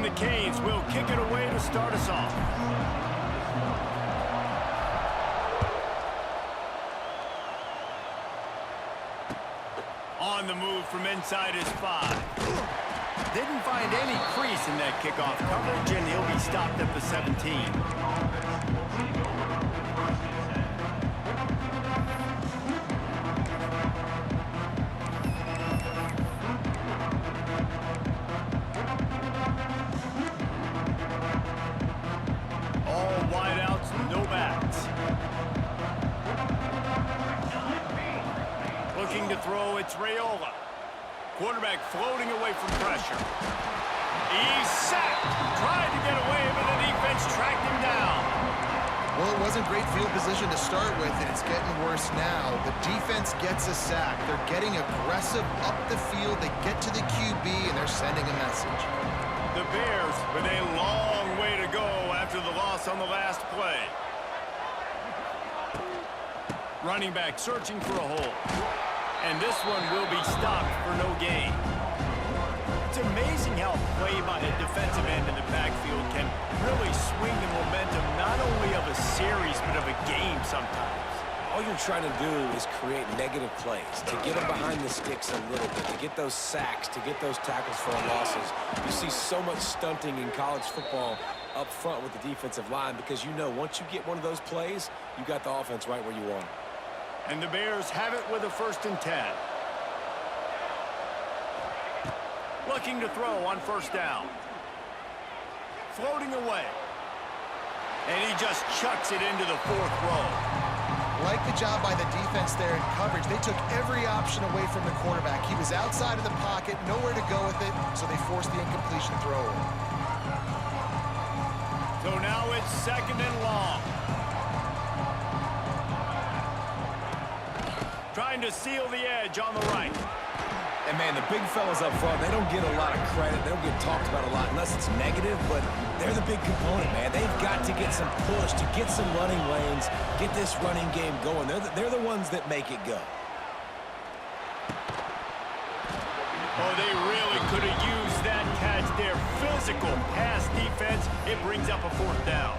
And the Canes will kick it away to start us off. On the move from inside his 5. Didn't find any crease in that kickoff coverage, and he'll be stopped at the 17. All wideouts, no backs. Looking to throw, it's Raiola. Quarterback floating away from pressure. He's sacked. Tried to get away, but the defense tracked him down. Well, it wasn't great field position to start with, and it's getting worse now. The defense gets a sack. They're getting aggressive up the field. They get to the QB, and they're sending a message. The Bears with a long way to go after the loss on the last play. Running back searching for a hole. And this one will be stopped for no gain. It's amazing how play by a defensive end in the backfield can really swing the momentum not only of a series, but of a game sometimes. All you're trying to do is create negative plays, to get them behind the sticks a little bit, to get those sacks, to get those tackles for losses. You see so much stunting in college football up front with the defensive line because you know once you get one of those plays, you got the offense right where you want it. And the Bears have it with a 1st and 10. Looking to throw on 1st down. Floating away. And he just chucks it into the 4th row. Like the job by the defense there in coverage. They took every option away from the quarterback. He was outside of the pocket, nowhere to go with it, so they forced the incompletion throw. So now it's 2nd and long. Trying to seal the edge on the right. And, man, the big fellas up front, they don't get a lot of credit. They don't get talked about a lot unless it's negative, but they're the big component, man. They've got to get some push, to get some running lanes, get this running game going. They're the ones that make it go. Oh, they really could have used that catch there. Physical pass defense. It brings up a 4th down.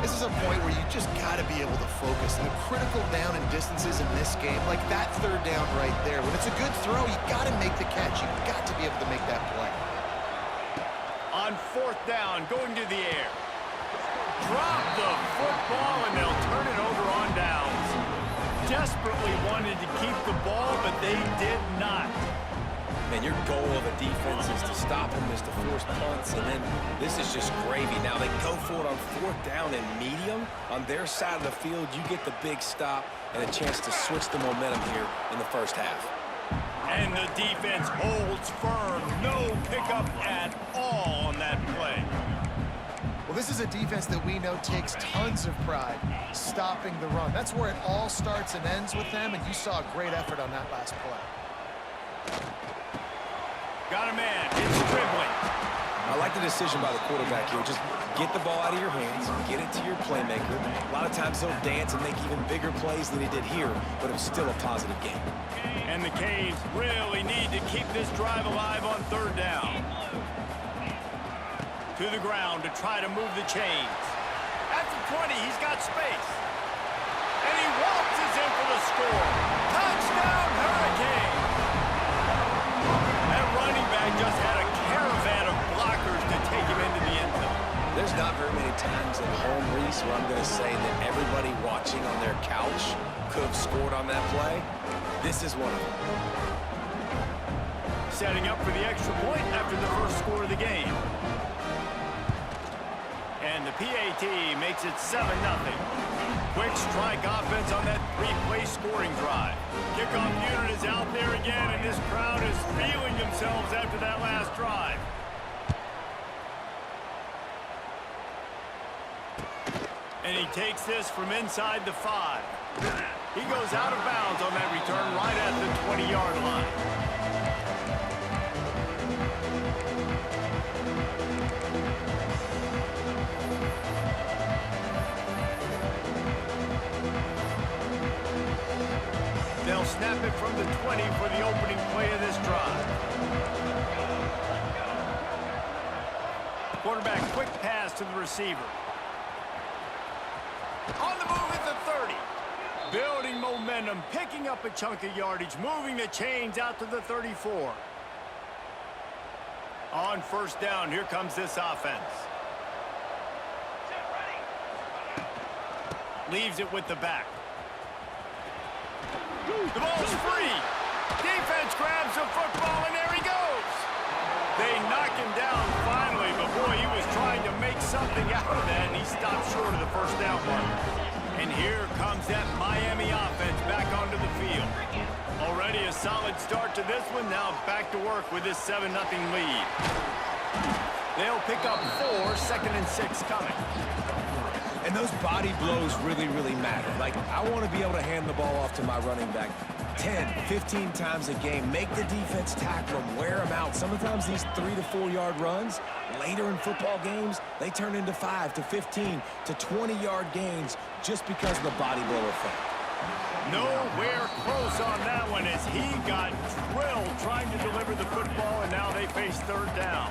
This is a point where you just got to be able to focus. And the critical down and distances in this game, like that 3rd down right there, when it's a good throw, you got to make the catch. You got to be able to make that play. On 4th down, going to the air. Drop the football, and they'll turn it over on downs. Desperately wanted to keep the ball, but they did not. Man, your goal of a defense is to stop them, is to force punts, and then this is just gravy. Now they go for it on 4th down and medium. On their side of the field, you get the big stop and a chance to switch the momentum here in the 1st half. And the defense holds firm. No pickup at all on that play. Well, this is a defense that we know takes tons of pride stopping the run. That's where it all starts and ends with them, and you saw a great effort on that last play. Got a man. It's dribbling. I like the decision by the quarterback here. Just get the ball out of your hands, get it to your playmaker. A lot of times he'll dance and make even bigger plays than he did here, but it was still a positive game. And the Canes really need to keep this drive alive on 3rd down. To the ground to try to move the chains. At the 20, he's got space. And he waltzes in for the score. Touchdown, Hurricanes! That running back just had a caravan of blockers to take him into the end zone. There's not very many times at home, Reese, where I'm going to say that everybody watching on their couch could have scored on that play. This is one of them. Setting up for the extra point after the 1st score of the game. And the PAT makes it 7-0. Quick strike offense on that 3-play scoring drive. Kickoff unit is out there again, and this crowd is feeling themselves after that last drive. And he takes this from inside the 5. He goes out of bounds on that return right at the 20-yard line. They'll snap it from the 20 for the opening play of this drive. Quarterback quick pass to the receiver. On the move at the 30. Building momentum, picking up a chunk of yardage, moving the chains out to the 34. On first down, here comes this offense. Leaves it with the back. The ball's free. Defense grabs the football, and there he goes. They knock him down finally, but boy, he was trying to make something out of that, and he stopped short of the first down mark. And here comes that Miami offense back onto the field. Already a solid start to this one. Now back to work with this 7-0 lead. They'll pick up 4, 2nd and 6 coming. And those body blows really, really matter. Like, I want to be able to hand the ball off to my running back 10, 15 times a game. Make the defense tackle them, wear them out. Sometimes these 3 to 4 yard runs, later in football games, they turn into 5 to 15 to 20-yard gains just because of the body blow effect. Nowhere close on that one as he got drilled trying to deliver the football, and now they face 3rd down.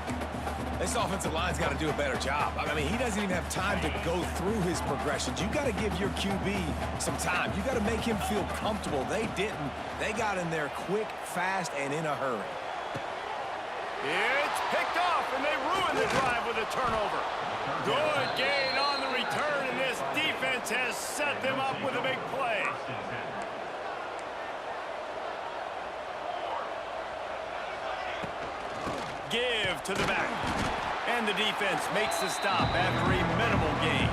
This offensive line's got to do a better job. I mean, he doesn't even have time to go through his progressions. You got to give your QB some time. You got to make him feel comfortable. They didn't. They got in there quick, fast, and in a hurry. It's picked off, and they ruin the drive with a turnover. Good gain on the return, and this defense has set them up with a big play. Give to the back. And the defense makes the stop after a minimal gain.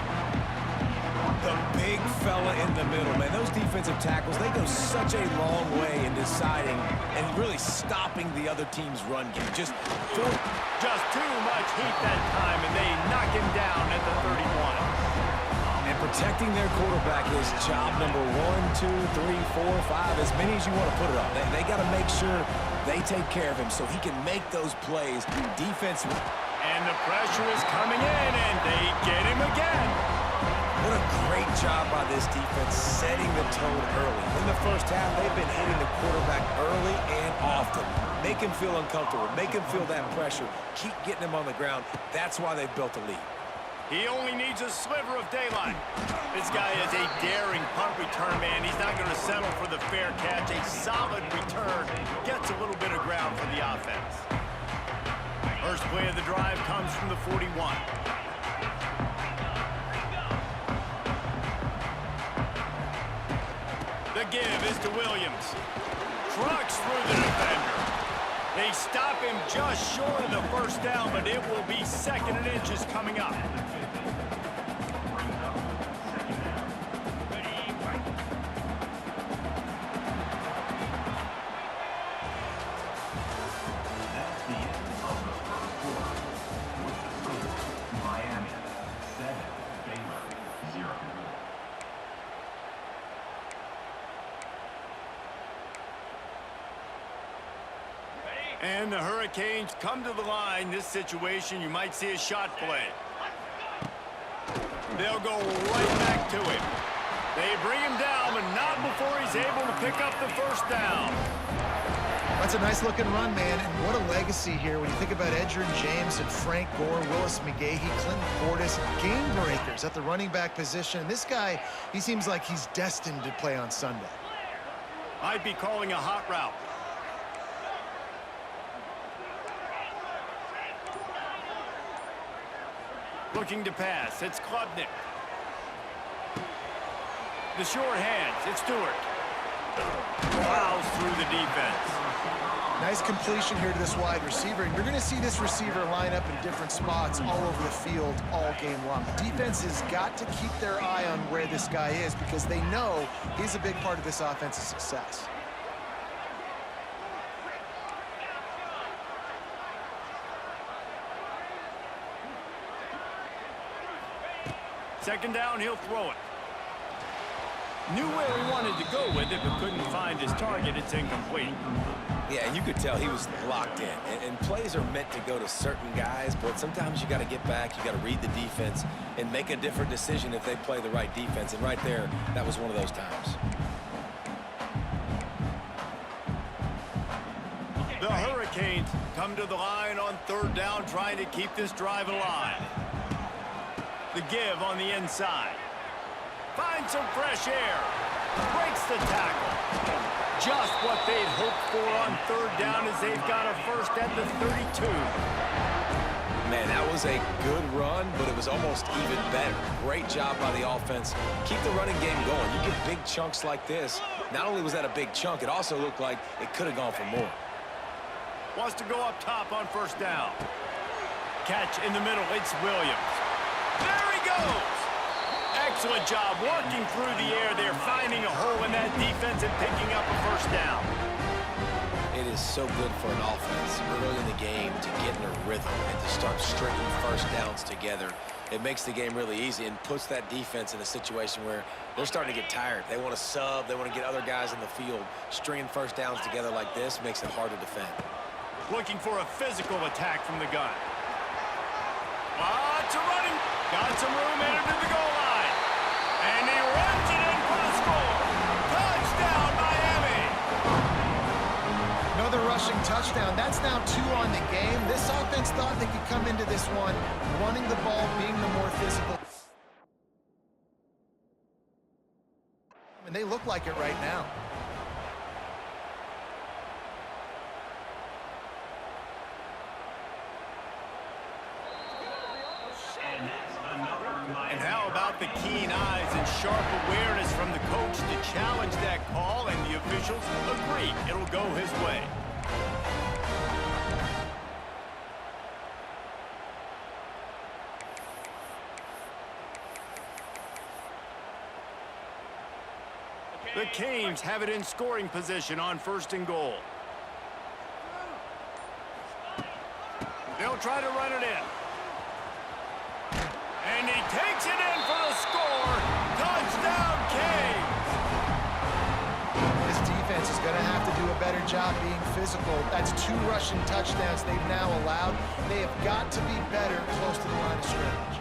The big fella in the middle, man. Those defensive tackles, they go such a long way in deciding and really stopping the other team's run game. Just too much heat that time, and they knock him down at the 31. And protecting their quarterback is job number 1, 2, 3, 4, 5, as many as you want to put it up. They got to make sure they take care of him so he can make those plays. Defense. And the pressure is coming in, and they get him again. What a great job by this defense setting the tone early. In the first half, they've been hitting the quarterback early and often. Make him feel uncomfortable. Make him feel that pressure. Keep getting him on the ground. That's why they've built a lead. He only needs a sliver of daylight. This guy is a daring punt return man. He's not going to settle for the fair catch. A solid return gets a little bit of ground for the offense. First play of the drive comes from the 41. The give is to Williams. Trucks through the defender. They stop him just short of the first down, but it will be 2nd and inches coming up. And the Hurricanes come to the line. This situation, you might see a shot play. They'll go right back to him. They bring him down, but not before he's able to pick up the first down. That's a nice-looking run, man, and what a legacy here when you think about Edgerrin James and Frank Gore, Willis McGahee, Clinton Portis, game breakers at the running back position. This guy, he seems like he's destined to play on Sunday. Might be calling a hot route. Looking to pass, it's Klubnik. The short hands, it's Stewart. Plows through the defense. Nice completion here to this wide receiver, and you're going to see this receiver line up in different spots all over the field all game long. Defense has got to keep their eye on where this guy is because they know he's a big part of this offense's success. Second down, he'll throw it. Knew where he wanted to go with it, but couldn't find his target. It's incomplete. Yeah, and you could tell he was locked in. And plays are meant to go to certain guys, but sometimes you got to get back, you got to read the defense, and make a different decision if they play the right defense. And right there, that was one of those times. The Canes come to the line on third down, trying to keep this drive alive. The give on the inside. Finds some fresh air. Breaks the tackle. Just what they'd hoped for on third down as they've got a first at the 32. Man, that was a good run, but it was almost even better. Great job by the offense. Keep the running game going. You get big chunks like this. Not only was that a big chunk, it also looked like it could have gone for more. Wants to go up top on first down. Catch in the middle. It's Williams. There he goes. Excellent job working through the air there, finding a hole in that defense and picking up a first down. It is so good for an offense early in the game to get in a rhythm and to start stringing first downs together. It makes the game really easy and puts that defense in a situation where they're starting to get tired. They want to sub. They want to get other guys in the field. Stringing first downs together like this makes it hard to defend. Looking for a physical attack from the gun. Lots of running. Got some room headed to the goal line. And he runs it in for the score. Touchdown, Miami. Another rushing touchdown. That's now 2 on the game. This offense thought they could come into this one running the ball, being the more physical. And they look like it right now. And how about the keen eyes and sharp awareness from the coach to challenge that call, and the officials agree it'll go his way. The Canes have it in scoring position on first and goal. They'll try to run it in. And he takes it in for the score. Touchdown, Canes! This defense is going to have to do a better job being physical. That's 2 rushing touchdowns they've now allowed. They have got to be better close to the line of scrimmage.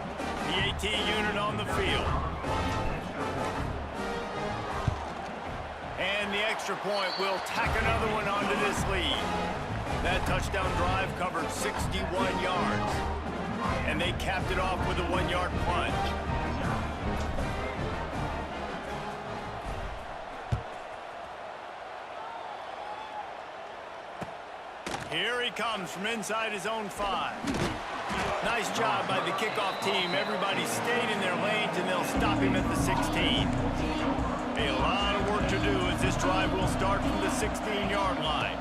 The AT unit on the field. And the extra point will tack another one onto this lead. That touchdown drive covered 61 yards. And they capped it off with a 1-yard plunge. Here he comes from inside his own 5. Nice job by the kickoff team. Everybody stayed in their lanes, and they'll stop him at the 16. A lot of work to do as this drive will start from the 16-yard line.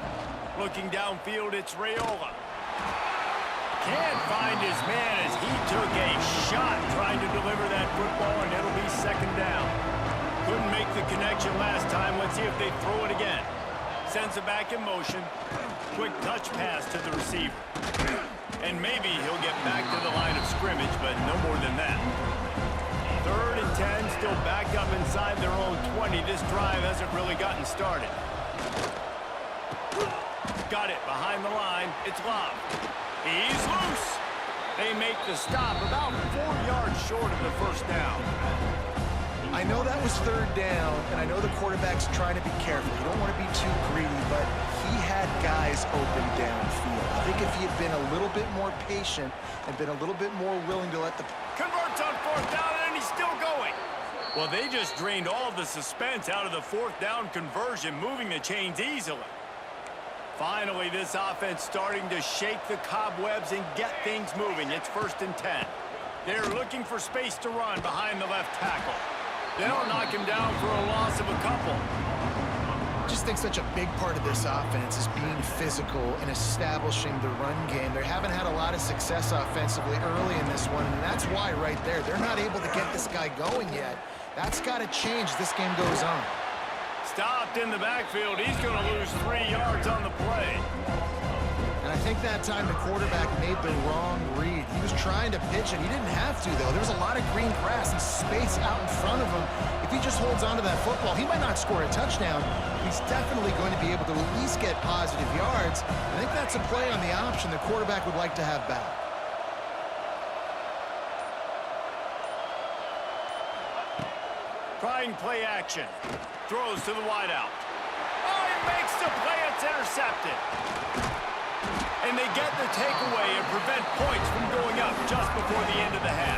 Looking downfield, it's Raiola. Can't find his man as he took a shot trying to deliver that football, and it'll be second down. Couldn't make the connection last time. Let's see if they throw it again. Sends it back in motion. Quick touch pass to the receiver. And maybe he'll get back to the line of scrimmage, but no more than that. 3rd and 10, still backed up inside their own 20. This drive hasn't really gotten started. Got it behind the line. It's Love. He's loose. They make the stop about 4 yards short of the first down. I know that was 3rd down, and I know the quarterback's trying to be careful. You don't want to be too greedy, but he had guys open downfield. I think if he had been a little bit more patient and been a little bit more willing to let the... Converts on 4th down, and he's still going. Well, they just drained all the suspense out of the 4th down conversion, moving the chains easily. Finally, this offense starting to shake the cobwebs and get things moving. It's 1st and 10. They're looking for space to run behind the left tackle. They'll knock him down for a loss of a couple. I just think such a big part of this offense is being physical and establishing the run game. They haven't had a lot of success offensively early in this one, and that's why right there. They're not able to get this guy going yet. That's got to change as this game goes on. Stopped in the backfield. He's going to lose 3 yards on the play. And I think that time the quarterback made the wrong read. He was trying to pitch it. He didn't have to, though. There was a lot of green grass and space out in front of him. If he just holds on to that football, he might not score a touchdown. He's definitely going to be able to at least get positive yards. I think that's a play on the option the quarterback would like to have back. Trying play action. Throws to the wideout. Oh, he makes the play. It's intercepted. And they get the takeaway and prevent points from going up just before the end of the half.